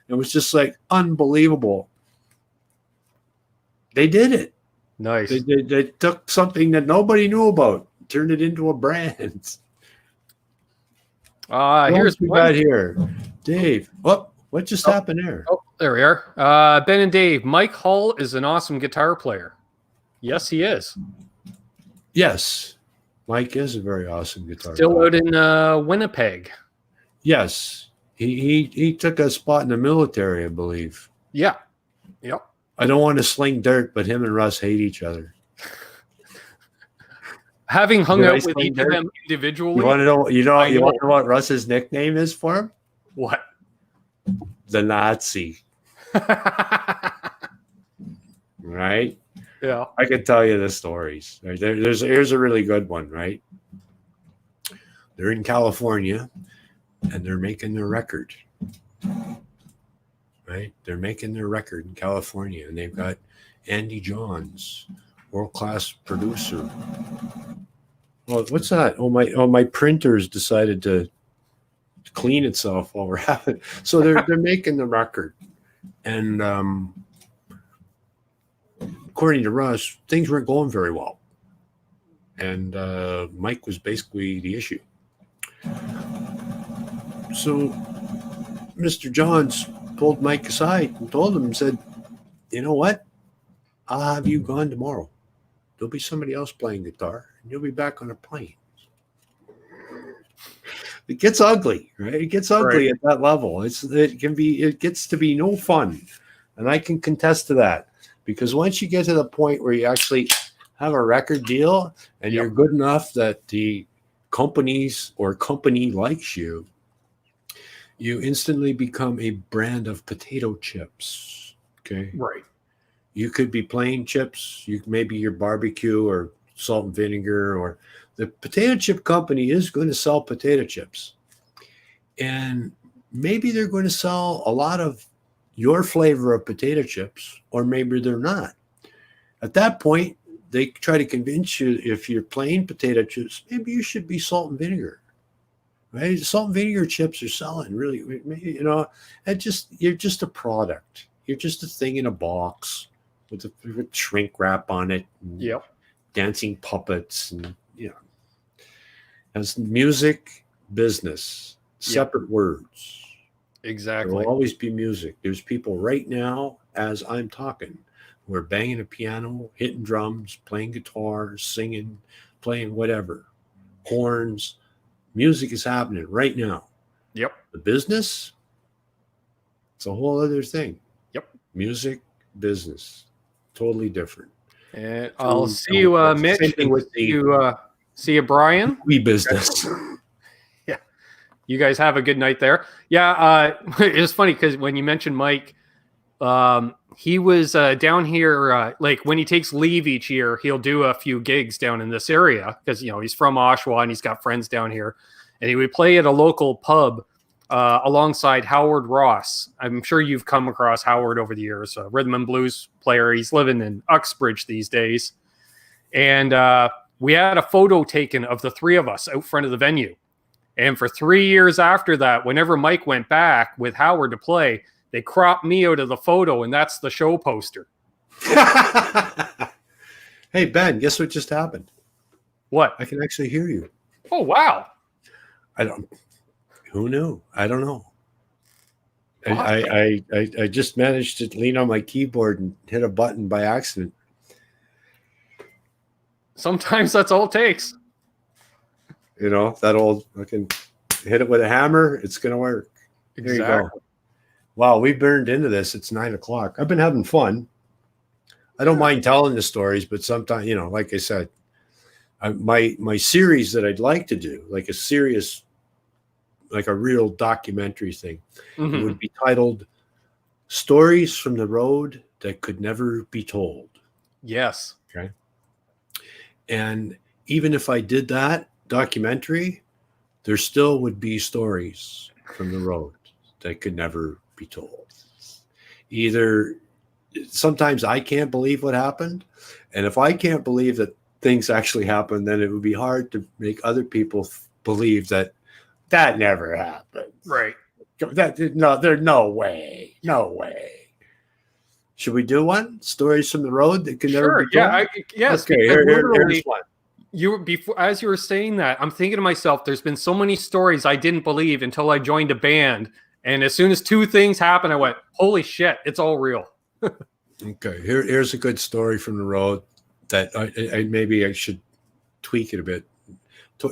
It was just like unbelievable. They did it. Nice. They took something that nobody knew about, turned it into a brand. Here's we got here. Dave. What just happened there? Oh, there we are. Ben and Dave. Mike Hull is an awesome guitar player. Yes, he is. Yes, Mike is a very awesome guitar Still player. out in Winnipeg. Yes, he took a spot in the military, I believe. Yeah. Yep. I don't want to sling dirt, but him and Russ hate each other. Having hung out with each of them individually. You want to know? You want to know what Russ's nickname is for him? What? The Nazi. Right? Yeah. I could tell you the stories. Here's a really good one, right? They're in California and they're making their record. Right? They're making their record in California and they've got Andy Johns, world-class producer. Oh, what's that? My printer's decided to clean itself while we're having. So they're making the record. And according to Russ, things weren't going very well. And Mike was basically the issue. So Mr. Johns pulled Mike aside and told him and said, you know what? I'll have you gone tomorrow. There'll be somebody else playing guitar and you'll be back on a plane. It gets ugly, right? It gets ugly at that level. It gets to be no fun. And I can contest to that. Because once you get to the point where you actually have a record deal and you're good enough that the companies or company likes you, you instantly become a brand of potato chips. Okay. Right. You could be plain chips. Maybe your barbecue or salt and vinegar, or the potato chip company is going to sell potato chips. And maybe they're going to sell a lot of your flavor of potato chips, or maybe they're not. At that point, they try to convince you if you're plain potato chips, maybe you should be salt and vinegar. Right? Salt and vinegar chips are selling really, you know, you're just a product. You're just a thing in a box with shrink wrap on it. Yep. Dancing puppets and, you know, as music, business, separate words. Exactly. There will always be music. There's people right now, as I'm talking, who are banging a piano, hitting drums, playing guitar, singing, playing whatever, horns. Music is happening right now. Yep. The business, it's a whole other thing. Yep. Music, business, totally different. And I'll see you, Mitch. See you, Brian. We business. Yeah. You guys have a good night there. Yeah. It was funny because when you mentioned Mike, he was down here. Like when he takes leave each year, he'll do a few gigs down in this area because, you know, he's from Oshawa and he's got friends down here. And he would play at a local pub alongside Howard Ross. I'm sure you've come across Howard over the years, a rhythm and blues player. He's living in Uxbridge these days. And we had a photo taken of the three of us out front of the venue. And for 3 years after that, whenever Mike went back with Howard to play, they cropped me out of the photo, and that's the show poster. Hey, Ben, guess what just happened? What? I can actually hear you. Oh, wow. Who knew? I don't know. I just managed to lean on my keyboard and hit a button by accident. Sometimes that's all it takes. You know, that old, I can hit it with a hammer. It's going to work. Exactly. There you go. Wow, we burned into this. It's 9 o'clock. I've been having fun. I don't mind telling the stories, but sometimes, you know, like I said, my series that I'd like to do, like a serious, like a real documentary thing, it would be titled Stories from the Road That Could Never Be Told. Yes. Okay. And even if I did that documentary, there still would be stories from the road that could never be told. Either sometimes I can't believe what happened, and if I can't believe that things actually happened, then it would be hard to make other people believe that never happened. Right. There's no way. Should we do one? Stories from the road that can never be told? Yeah. Yes. Okay. Here's one. As you were saying that, I'm thinking to myself, there's been so many stories I didn't believe until I joined a band. And as soon as two things happened, I went, holy shit, it's all real. Okay. Here's a good story from the road that maybe I should tweak it a bit.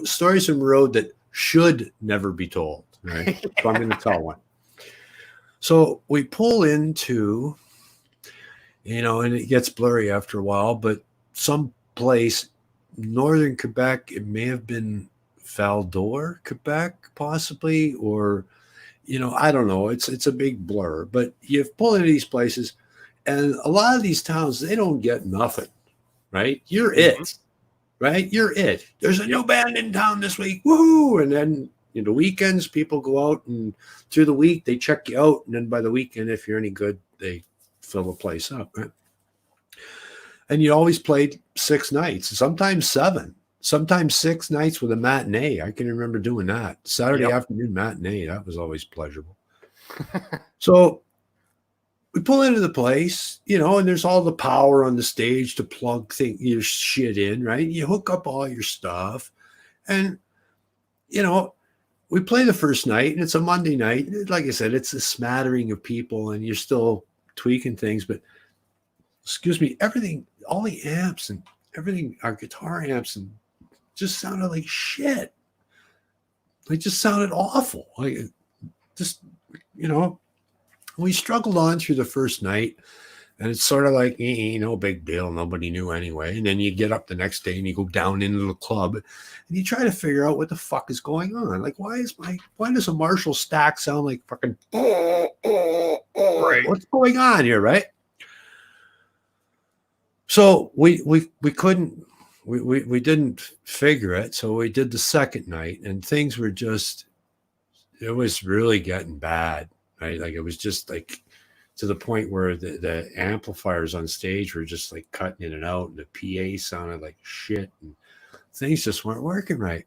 Stories from the road that should never be told. Right. So I'm going to tell one. So we pull into, you know, and it gets blurry after a while, but some place, northern Quebec, it may have been Val-d'Or, Quebec, possibly, or, you know, I don't know. It's a big blur, but you pull into these places, and a lot of these towns, they don't get nothing, right? You're it, right? You're it. There's a new band in town this week, woohoo! And then, you know, weekends, people go out, and through the week, they check you out, and then by the weekend, if you're any good, they fill the place up, right? And you always played 6 nights, sometimes 7, sometimes 6 nights with a matinee. I can remember doing that. Saturday afternoon matinee. That was always pleasurable. So we pull into the place, you know, and there's all the power on the stage to plug your shit in, right? You hook up all your stuff. And, you know, we play the first night, and it's a Monday night. Like I said, it's a smattering of people, and you're still tweaking things, but excuse me, everything, all the amps and everything, our guitar amps, and just sounded like shit. They just sounded awful. Like, just, you know, we struggled on through the first night, and it's sort of like, no big deal. Nobody knew anyway. And then you get up the next day and you go down into the club and you try to figure out what the fuck is going on. Like, why does a Marshall stack sound like fucking, right? What's going on here, right? So we didn't figure it. So we did the second night, and things were just, it was really getting bad, right? Like, it was just like to the point where the amplifiers on stage were just like cutting in and out, and the PA sounded like shit, and things just weren't working right.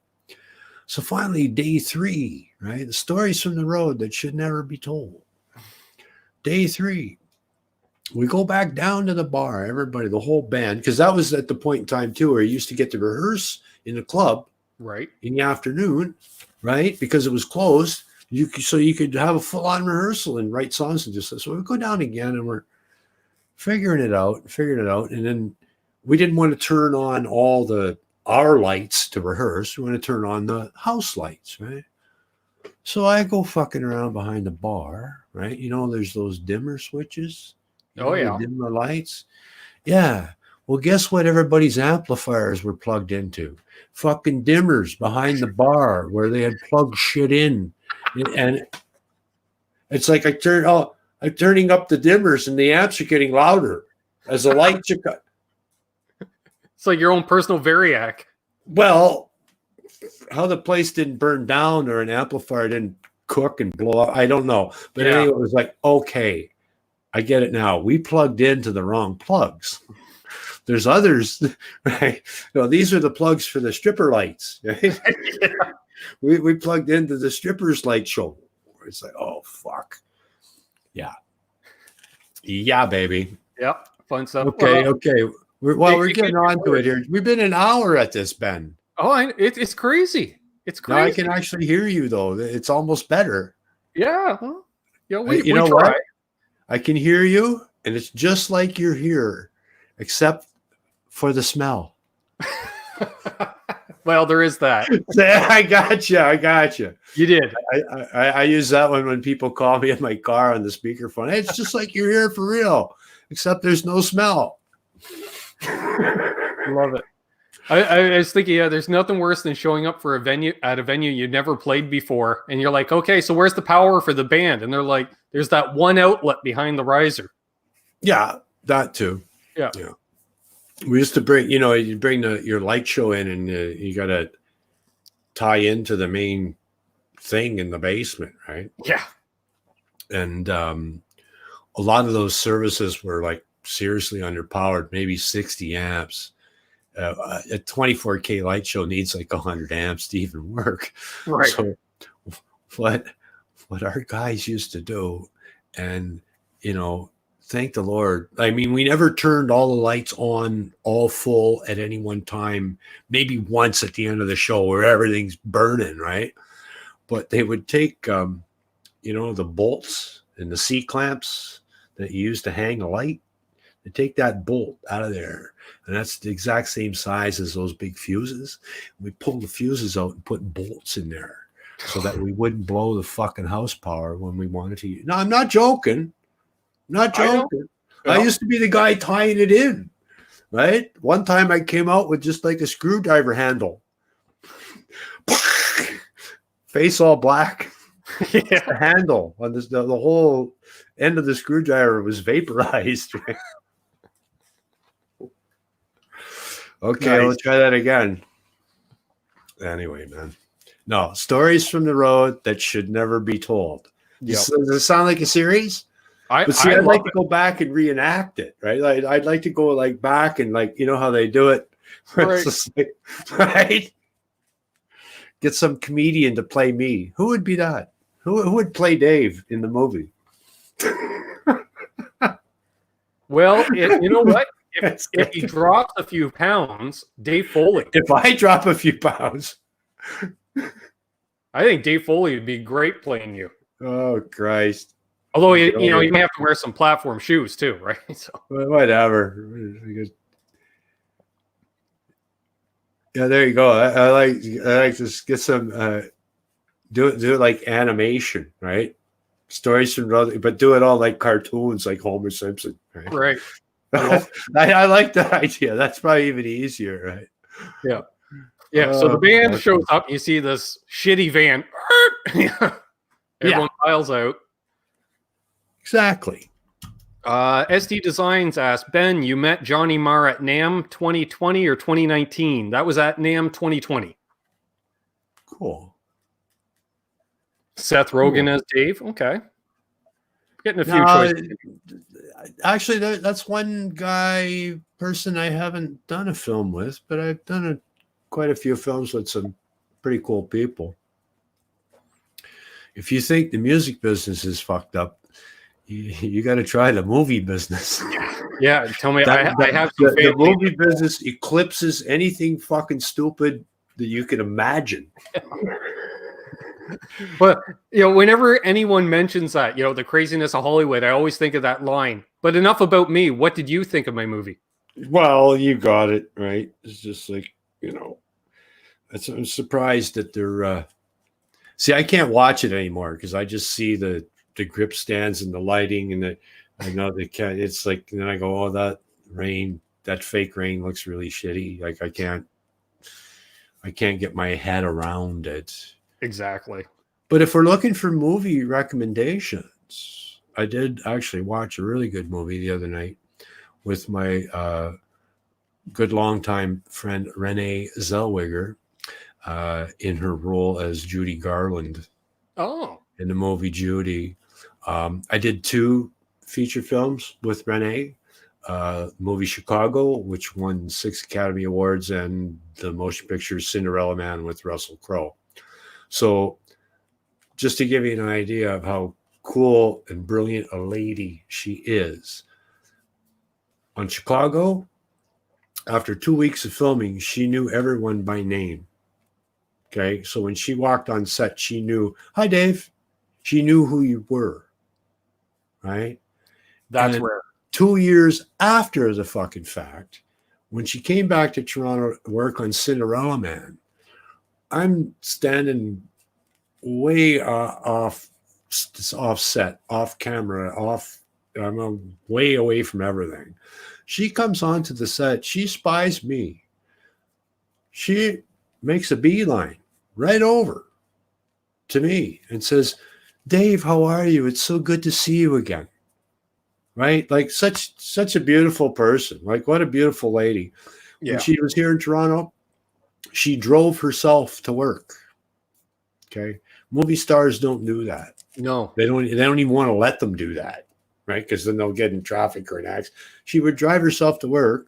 So finally, day 3, right? The stories from the road that should never be told. Day 3, we go back down to the bar, everybody, the whole band, because that was at the point in time too where you used to get to rehearse in the club, right, in the afternoon, right? Because it was closed. So you could have a full-on rehearsal and write songs and just so we go down again and we're figuring it out, and then we didn't want to turn on all our lights to rehearse. We want to turn on the house lights, right? So I go fucking around behind the bar, right? You know, there's those dimmer switches. The dimmer lights. Yeah. Well, guess what? Everybody's amplifiers were plugged into fucking dimmers behind the bar where they had plugged shit in. And it's like I'm turning up the dimmers and the amps are getting louder as the lights are cut. It's like your own personal Variac. Well, how the place didn't burn down or an amplifier didn't cook and blow up, I don't know. But anyway, it was like, okay, I get it now. We plugged into the wrong plugs. There's others, right? No, these are the plugs for the stripper lights. Right? We plugged into the strippers light show. It's like, oh fuck, yeah, baby. Yep, fun stuff. Okay. We're getting on to it here. We've been an hour at this, Ben. Oh, it's crazy. It's crazy. Now I can actually hear you though. It's almost better. Yeah. Well, we know try. what? I can hear you, and it's just like you're here, except for the smell. Well, there is that. I got you. You did. I use that one when people call me in my car on the speakerphone. Hey, it's just like you're here for real, except there's no smell. Love it. I was thinking, there's nothing worse than showing up for a venue you never played before, and you're like, okay, so where's the power for the band? And they're like, there's that one outlet behind the riser. Yeah, that too. Yeah. We used to bring, you bring your light show in, and you got to tie into the main thing in the basement, right? Yeah. And a lot of those services were like seriously underpowered, maybe 60 amps. A 24K light show needs like 100 amps to even work. Right. So what our guys used to do, and thank the Lord. I mean, we never turned all the lights on all full at any one time, maybe once at the end of the show where everything's burning, right? But they would take, the bolts and the C-clamps that you use to hang a light. They take that bolt out of there, and that's the exact same size as those big fuses. We pull the fuses out and put bolts in there so that we wouldn't blow the fucking house power when we wanted to. No, I'm not joking. I used to be the guy tying it in, right? One time I came out with just like a screwdriver handle. Face all black. Yeah. The handle on this, the whole end of the screwdriver was vaporized. Right? Okay, nice. Let's try that again. Anyway, man. No, stories from the road that should never be told. Yep. Does it sound like a series? I'd like to go back and reenact it, right? I'd like to go like back and like, how they do it. Right. Right? Get some comedian to play me. Who would be that? Who would play Dave in the movie? Well, you know what? If he drops a few pounds, Dave Foley. If I drop a few pounds. I think Dave Foley would be great playing you. Oh, Christ. Although, you may have to wear some platform shoes too, right? So. Whatever. Yeah, there you go. I like to get some, do it like animation, right? Stories from other, but do it all like cartoons, like Homer Simpson, right? Right. I like that idea. That's probably even easier, right? Yeah. Yeah. So the band shows up. You see this shitty van. Everyone piles out. Exactly. SD Designs asked, Ben, you met Johnny Marr at NAMM 2020 or 2019? That was at NAMM 2020. Cool. Seth Rogen as Dave. Okay. Getting a few No, choices. actually, that's one person I haven't done a film with, but I've done quite a few films with some pretty cool people. If you think the music business is fucked up, you got to try the movie business. Yeah, tell me. I have some the family. movie business eclipses anything fucking stupid that you can imagine. But whenever anyone mentions that, the craziness of Hollywood, I always think of that line. But enough about me. What did you think of my movie? Well, you got it right. It's just like I'm surprised that they're. See, I can't watch it anymore because I just see the grip stands and the lighting and I know they can't. It's like, and then I go, oh, that fake rain looks really shitty. Like I can't get my head around it. Exactly. But if we're looking for movie recommendations, I did actually watch a really good movie the other night with my good longtime friend Renee Zellweger in her role as Judy Garland. Oh. In the movie Judy. I did 2 feature films with Renee. Movie Chicago, which won 6 Academy Awards, and the motion picture Cinderella Man with Russell Crowe. So just to give you an idea of how cool and brilliant a lady she is. On Chicago, after 2 weeks of filming, she knew everyone by name. Okay, so when she walked on set, she knew, hi, Dave. She knew who you were, right? That's and rare. 2 years after the fucking fact, when she came back to Toronto to work on Cinderella Man, I'm standing way off set, off camera, I'm way away from everything. She comes onto the set. She spies me. She makes a beeline right over to me and says, Dave, how are you? It's so good to see you again. Right? Like such a beautiful person. Like what a beautiful lady. Yeah. When she was here in Toronto, she drove herself to work. Okay. Movie stars don't do that. No. They don't even want to let them do that. Right? Because then they'll get in traffic or an accident. She would drive herself to work.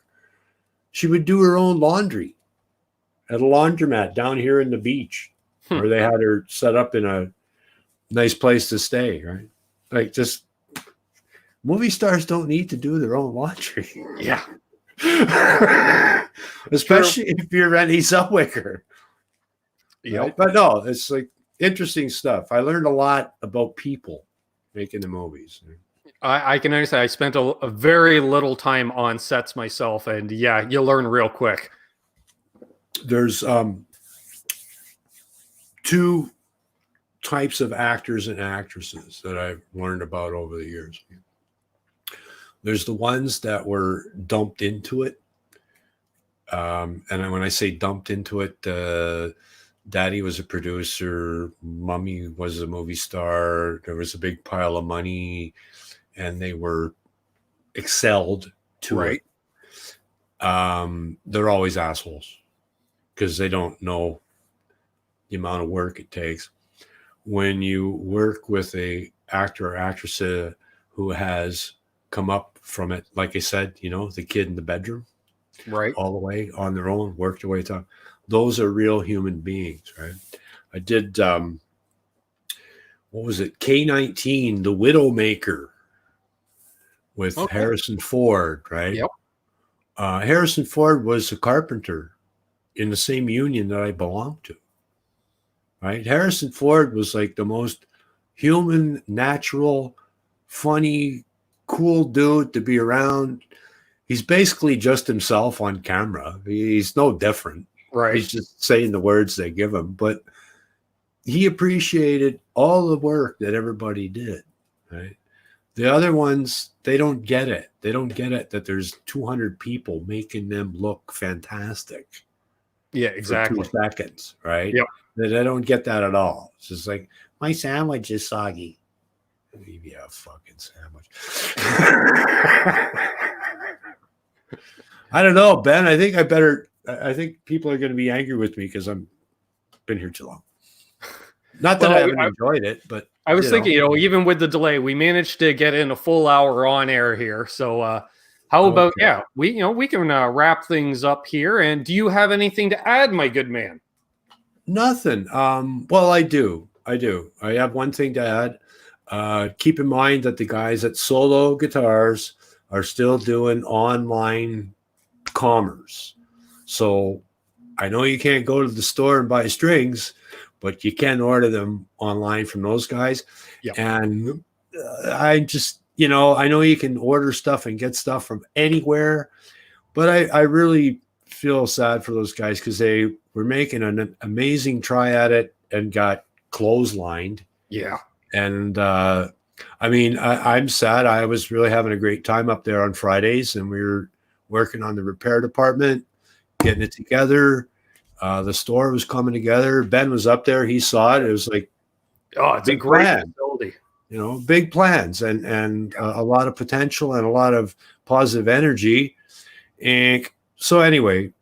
She would do her own laundry at a laundromat down here in the beach where they had her set up in a nice place to stay, right? Like just movie stars don't need to do their own laundry. Yeah. Especially if you're Renee Zellweger. Yeah. Right? But no, it's like interesting stuff. I learned a lot about people making the movies. I can understand. I spent a very little time on sets myself, and yeah, you learn real quick. There's 2 types of actors and actresses that I've learned about over the years. There's the ones that were dumped into it. And when I say dumped into it, daddy was a producer, mommy was a movie star, there was a big pile of money, and they were excelled to it. They're always assholes because they don't know the amount of work it takes. When you work with a actor or actress who has come up from it, like I said, the kid in the bedroom, right, all the way on their own, worked their way to, those are real human beings, right? I did, what was it? K-19, The Widowmaker with Harrison Ford, right? Yep. Harrison Ford was a carpenter in the same union that I belonged to. Right? Harrison Ford was like the most human, natural, funny, cool dude to be around. He's basically just himself on camera. He's no different. Right. He's just saying the words they give him. But he appreciated all the work that everybody did. Right? The other ones, they don't get it. They don't get it that there's 200 people making them look fantastic. Yeah, exactly. For 2 seconds, right? Yep. That I don't get that at all. It's just like, my sandwich is soggy. Maybe a fucking sandwich. I don't know, Ben. I think people are going to be angry with me because I'm been here too long. Not that I haven't enjoyed it, but I was thinking, even with the delay, we managed to get in a full hour on air here. So how about, we can wrap things up here. And do you have anything to add, my good man? Nothing. Well, I do. I have one thing to add. Keep in mind that the guys at Solo Guitars are still doing online commerce. So I know you can't go to the store and buy strings, but you can order them online from those guys. Yep. And I just, I know you can order stuff and get stuff from anywhere, but I really feel sad for those guys because they were making an amazing try at it and got clotheslined. Yeah. And I'm sad. I was really having a great time up there on Fridays, and we were working on the repair department, getting it together. The store was coming together. Ben was up there. He saw it. It was like, it's a great facility. Big plans and a lot of potential and a lot of positive energy. And so anyway,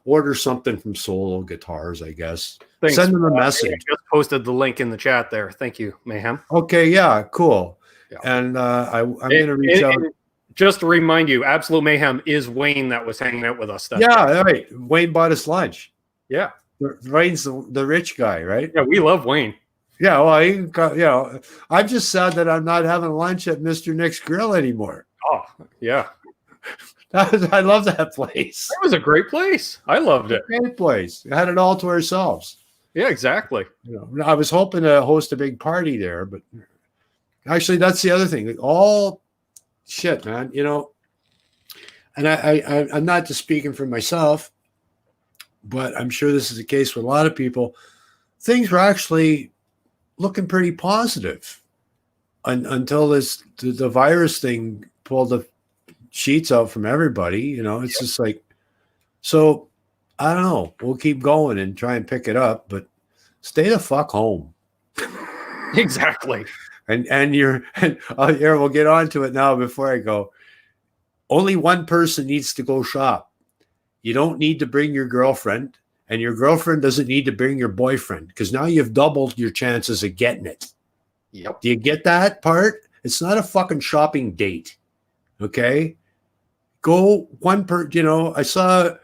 order something from Solo Guitars, I guess. Thanks. Send them a message. I just posted the link in the chat there. Thank you, Mayhem. Okay, yeah, cool. Yeah. And I'm going to reach out. Just to remind you, Absolute Mayhem is Wayne that was hanging out with us. Right. Wayne bought us lunch. Yeah. Wayne's the rich guy, right? Yeah, we love Wayne. Yeah, well, I'm just sad that I'm not having lunch at Mr. Nick's Grill anymore. Oh, yeah. I love that place. That was a great place. I loved it. Great place. We had it all to ourselves. Yeah, exactly. I was hoping to host a big party there, but actually, that's the other thing. All shit, man. And I'm not just speaking for myself, but I'm sure this is the case with a lot of people. Things were actually looking pretty positive until the virus thing pulled the sheets out from everybody. It's just like, so I don't know. We'll keep going and try and pick it up, but stay the fuck home. Exactly. And here we'll get on to it now before I go. Only one person needs to go shop. You don't need to bring your girlfriend, and your girlfriend doesn't need to bring your boyfriend, because now you've doubled your chances of getting it. Yep. Do you get that part? It's not a fucking shopping date. Okay? Go one per, I saw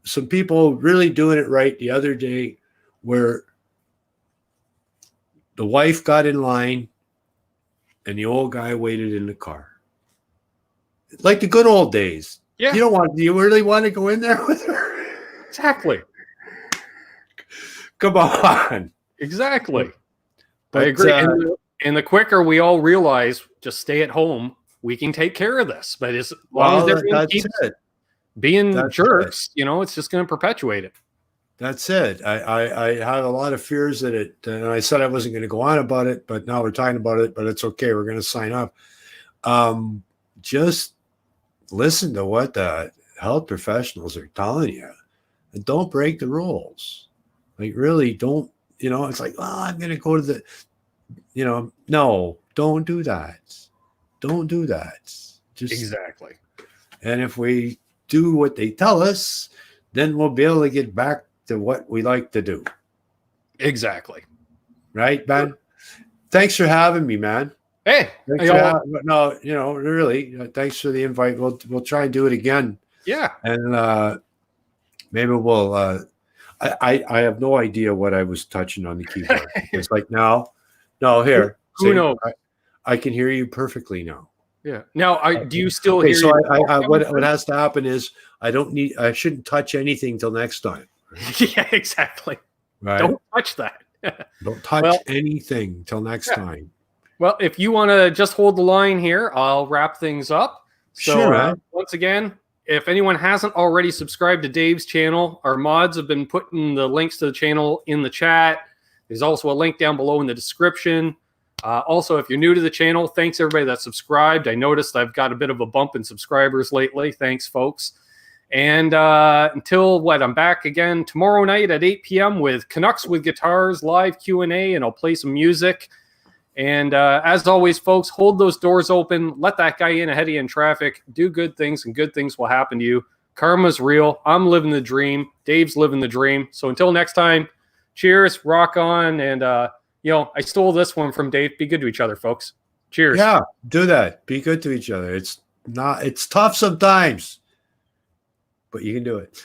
some people really doing it right the other day where the wife got in line and the old guy waited in the car. Like the good old days. Yeah. Do you really want to go in there with her? Exactly. Come on. Exactly. But I agree. And the quicker we all realize, just stay at home, we can take care of this. But as long as everyone keeps being jerks, it's just going to perpetuate it. That's it. I had a lot of fears that it, and I said I wasn't going to go on about it, but now we're talking about it, but it's okay. We're going to sign up. Just listen to what the health professionals are telling you and don't break the rules. Like, really don't, it's like, I'm going to go to the, no, don't do that. Don't do that. Just exactly. And if we do what they tell us, then we'll be able to get back to what we like to do. Exactly. Right, Ben? Thanks for having me, man. Hey. Really, thanks for the invite. We'll try and do it again. Yeah. And maybe we'll I have no idea what I was touching on the keyboard. It's like no, here. Who knows? I can hear you perfectly now. Yeah. Now, do you still hear? So what has to happen is I shouldn't touch anything till next time. Yeah, exactly. Right. Don't touch that. Don't touch anything till next time. Well, if you want to just hold the line here, I'll wrap things up. So, sure. Once again, if anyone hasn't already subscribed to Dave's channel, our mods have been putting the links to the channel in the chat. There's also a link down below in the description. Also, if you're new to the channel, thanks everybody that subscribed. I noticed I've got a bit of a bump in subscribers lately. Thanks, folks. And until I'm back again tomorrow night at 8 p.m. with Canucks with Guitars live Q&A, and I'll play some music. And as always, folks, hold those doors open. Let that guy in ahead of you in traffic. Do good things, and good things will happen to you. Karma's real. I'm living the dream. Dave's living the dream. So until next time, cheers, rock on, and I stole this one from Dave. Be good to each other, folks. Cheers. Yeah, do that. Be good to each other. It's tough sometimes, but you can do it.